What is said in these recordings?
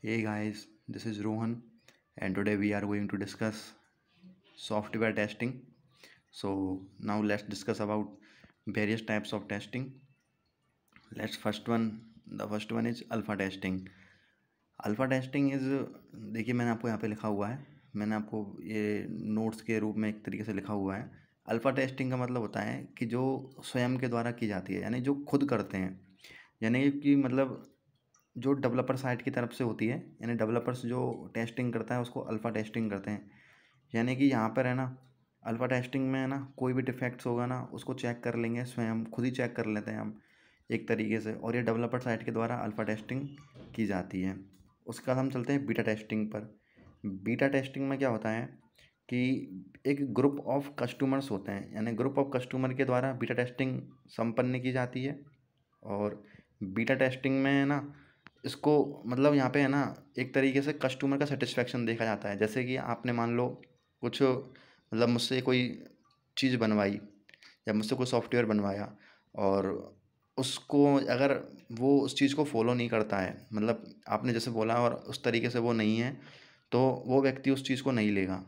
Hey guys, this is Rohan, and today we are going to discuss software testing. So now let's discuss about various types of testing. Let's first one. The first one is alpha testing. Alpha testing is, देखिए मैंने आपको यहाँ पे लिखा हुआ है, मैंने आपको ये नोट्स के रूप में एक तरीके से लिखा हुआ है। अल्फ़ा टेस्टिंग का मतलब होता है कि जो स्वयं के द्वारा की जाती है, यानी जो खुद करते हैं, यानी कि मतलब जो डेवलपर साइड की तरफ से होती है, यानी डेवलपर्स जो टेस्टिंग करता है उसको अल्फ़ा टेस्टिंग करते हैं। यानी कि यहाँ पर है ना, अल्फ़ा टेस्टिंग में है ना, कोई भी डिफेक्ट्स होगा ना उसको चेक कर लेंगे, स्वयं खुद ही चेक कर लेते हैं हम एक तरीके से, और ये डेवलपर साइड के द्वारा अल्फ़ा टेस्टिंग की जाती है। उसके बाद हम चलते हैं बीटा टेस्टिंग पर। बीटा टेस्टिंग में क्या होता है कि एक ग्रुप ऑफ कस्टमर्स होते हैं, यानी ग्रुप ऑफ कस्टमर के द्वारा बीटा टेस्टिंग संपन्न की जाती है। और बीटा टेस्टिंग में है ना, इसको मतलब यहाँ पे है ना, एक तरीके से कस्टमर का सेटिस्फेक्शन देखा जाता है। जैसे कि आपने मान लो कुछ मतलब मुझसे कोई चीज़ बनवाई या मुझसे कोई सॉफ्टवेयर बनवाया, और उसको अगर वो उस चीज़ को फॉलो नहीं करता है, मतलब आपने जैसे बोला और उस तरीके से वो नहीं है, तो वो व्यक्ति उस चीज़ को नहीं लेगा।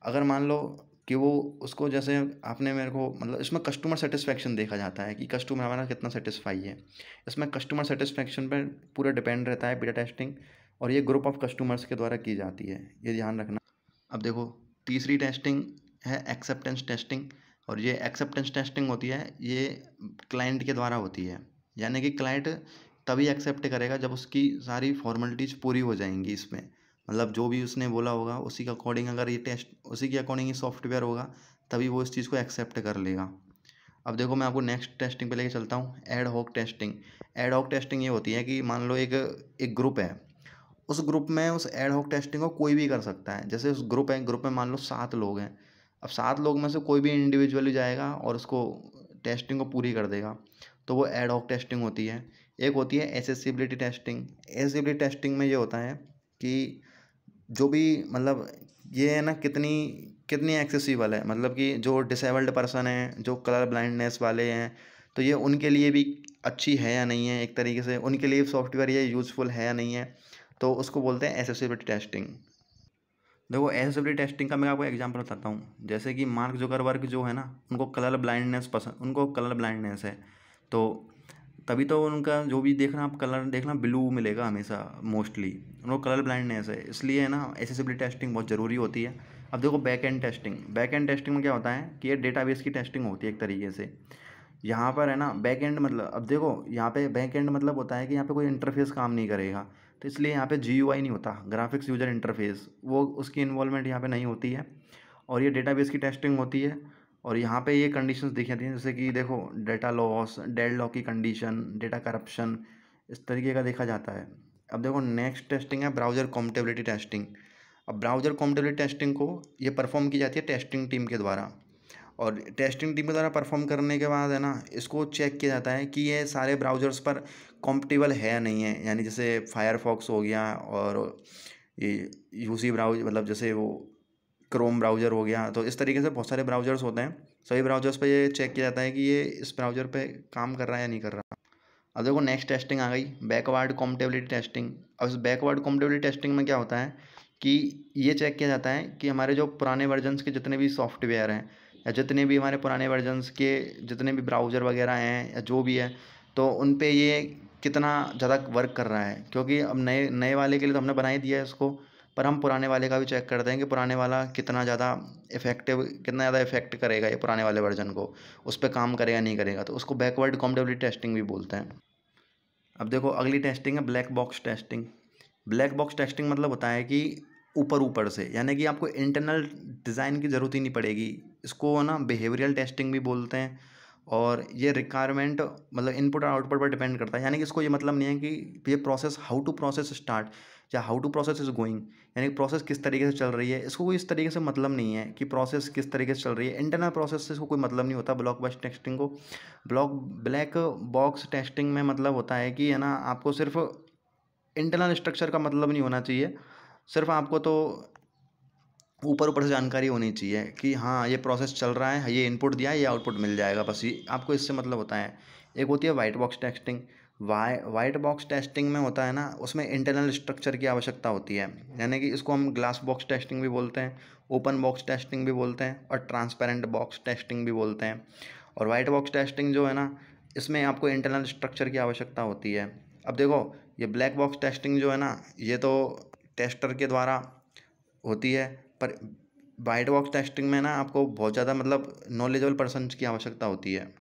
अगर मान लो कि वो उसको, जैसे आपने मेरे को मतलब इसमें कस्टमर सेटिस्फेक्शन देखा जाता है कि कस्टमर हमारा कितना सेटिस्फाई है। इसमें कस्टमर सेटिस्फेक्शन पर पूरा डिपेंड रहता है बीटा टेस्टिंग, और ये ग्रुप ऑफ कस्टमर्स के द्वारा की जाती है, ये ध्यान रखना। अब देखो, तीसरी टेस्टिंग है एक्सेप्टेंस टेस्टिंग, और ये एक्सेप्टेंस टेस्टिंग होती है, ये क्लाइंट के द्वारा होती है। यानी कि क्लाइंट तभी एक्सेप्ट करेगा जब उसकी सारी फॉर्मेलिटीज़ पूरी हो जाएंगी इसमें, मतलब जो भी उसने बोला होगा उसी के अकॉर्डिंग, अगर ये टेस्ट उसी के अकॉर्डिंग ये सॉफ्टवेयर होगा तभी वो इस चीज़ को एक्सेप्ट कर लेगा। अब देखो मैं आपको नेक्स्ट टेस्टिंग पे लेके चलता हूँ, ad hoc testing. Ad hoc testing ये होती है कि मान लो एक एक ग्रुप है, उस ग्रुप में उस एड हॉक टेस्टिंग को कोई भी कर सकता है। जैसे उस ग्रुप है, ग्रुप में मान लो 7 लोग हैं, अब 7 लोग में से कोई भी इंडिविजुअली जाएगा और उसको टेस्टिंग को पूरी कर देगा, तो वो एड हॉक टेस्टिंग होती है। एक होती है एसेसिबिलिटी टेस्टिंग। एसेसिबिलिटी टेस्टिंग में ये होता है कि जो भी मतलब ये है ना, कितनी कितनी एक्सेसिबल है, मतलब कि जो डिसेबल्ड पर्सन है, जो कलर ब्लाइंडनेस वाले हैं, तो ये उनके लिए भी अच्छी है या नहीं है, एक तरीके से उनके लिए सॉफ्टवेयर ये यूज़फुल है या नहीं है, तो उसको बोलते हैं एसेसिबिलिटी टेस्टिंग। देखो एसेसिबिलिटी टेस्टिंग का मैं आपको एग्जांपल बताता हूँ। जैसे कि मार्क जुकरबर्ग जो है ना, उनको कलर ब्लाइंडनेस पसंद, उनको कलर ब्लाइंडनेस है, तो तभी तो उनका जो भी देखना, आप कलर देखना ब्लू मिलेगा हमेशा, मोस्टली उनको कलर ब्लाइंडनेस है, इसलिए है ना एसेसिबिलिटी टेस्टिंग बहुत ज़रूरी होती है। अब देखो back and testing. Back and testing में क्या होता है कि ये डेटाबेस की टेस्टिंग होती है एक तरीके से। यहाँ पर है ना बैक एंड मतलब, अब देखो यहाँ पे बैक एंड मतलब होता है कि यहाँ पे कोई इंटरफेस काम नहीं करेगा, तो इसलिए यहाँ पे GUI नहीं होता, ग्राफिक्स यूजर इंटरफेस, वो उसकी इन्वॉल्वमेंट यहाँ पे नहीं होती है, और ये डेटाबेस की टेस्टिंग होती है। और यहाँ पे ये कंडीशंस दिखी जाती हैं, जैसे कि देखो डेटा लॉस, डेड लॉक की कंडीशन, डेटा करप्शन, इस तरीके का देखा जाता है। अब देखो नेक्स्ट टेस्टिंग है ब्राउज़र कॉम्पेटिबिलिटी टेस्टिंग। अब ब्राउज़र कॉम्पेटिबिलिटी टेस्टिंग को ये परफॉर्म की जाती है टेस्टिंग टीम के द्वारा, और टेस्टिंग टीम के द्वारा परफॉर्म करने के बाद है ना, इसको चेक किया जाता है कि ये सारे ब्राउज़र्स पर कॉम्पेटिबल है या नहीं है। यानी जैसे फायरफॉक्स हो गया, और ये यूसी ब्राउज मतलब जैसे वो क्रोम ब्राउज़र हो गया, तो इस तरीके से बहुत सारे ब्राउज़र्स होते हैं, सभी ब्राउज़र्स पे ये चेक किया जाता है कि ये इस ब्राउज़र पे काम कर रहा है या नहीं कर रहा। अब देखो नेक्स्ट टेस्टिंग आ गई बैकवर्ड कॉम्पेटिबिलिटी टेस्टिंग। अब इस बैकवर्ड कॉम्पेटिबिलिटी टेस्टिंग में क्या होता है कि ये चेक किया जाता है कि हमारे जो पुराने वर्जन्स के जितने भी सॉफ्टवेयर हैं, या जितने भी हमारे पुराने वर्जन्स के जितने भी ब्राउज़र वगैरह हैं या जो भी है, तो उन पे ये कितना ज़्यादा वर्क कर रहा है। क्योंकि अब नए नए वाले के लिए तो हमने बना ही दिया है इसको, पर हम पुराने वाले का भी चेक करते हैं कि पुराने वाला कितना ज़्यादा इफेक्टिव, कितना ज़्यादा इफेक्ट करेगा ये पुराने वाले वर्जन को, उस पर काम करेगा नहीं करेगा, तो उसको बैकवर्ड कॉम्पेटिबिलिटी टेस्टिंग भी बोलते हैं। अब देखो अगली टेस्टिंग है black box testing. Black box testing मतलब होता है कि ऊपर ऊपर से, यानी कि आपको इंटरनल डिज़ाइन की ज़रूरत ही नहीं पड़ेगी। इसको ना बिहेवियरल टेस्टिंग भी बोलते हैं, और ये रिक्वायरमेंट मतलब इनपुट और आउटपुट पर डिपेंड करता है। यानी कि इसको ये मतलब नहीं है कि ये process how to process start या how to process is going, यानी प्रोसेस किस तरीके से चल रही है, इसको कोई इस तरीके से मतलब नहीं है कि प्रोसेस किस तरीके से चल रही है। इंटरनल प्रोसेस से इसको कोई मतलब नहीं होता ब्लॉक बॉक्स टेस्टिंग को। ब्लैक बॉक्स टेस्टिंग में मतलब होता है कि है ना, आपको सिर्फ इंटरनल स्ट्रक्चर का मतलब नहीं होना चाहिए, सिर्फ आपको तो ऊपर ऊपर से जानकारी होनी चाहिए कि हाँ ये प्रोसेस चल रहा है, ये इनपुट दिया है, ये आउटपुट मिल जाएगा, बस ये आपको इससे मतलब होता है। एक होती है white box testing. White box testing में होता है ना, उसमें इंटरनल स्ट्रक्चर की आवश्यकता होती है, यानी कि इसको हम ग्लास बॉक्स टेस्टिंग भी बोलते हैं, ओपन बॉक्स टेस्टिंग भी बोलते हैं और ट्रांसपेरेंट बॉक्स टेस्टिंग भी बोलते हैं। और वाइट बॉक्स टेस्टिंग जो है ना, इसमें आपको इंटरनल स्ट्रक्चर की आवश्यकता होती है। अब देखो, ये ब्लैक बॉक्स टेस्टिंग जो है ना, ये तो टेस्टर के द्वारा होती है, पर वाइट बॉक्स टेस्टिंग में ना आपको बहुत ज़्यादा मतलब नॉलेजेबल पर्सन की आवश्यकता होती है।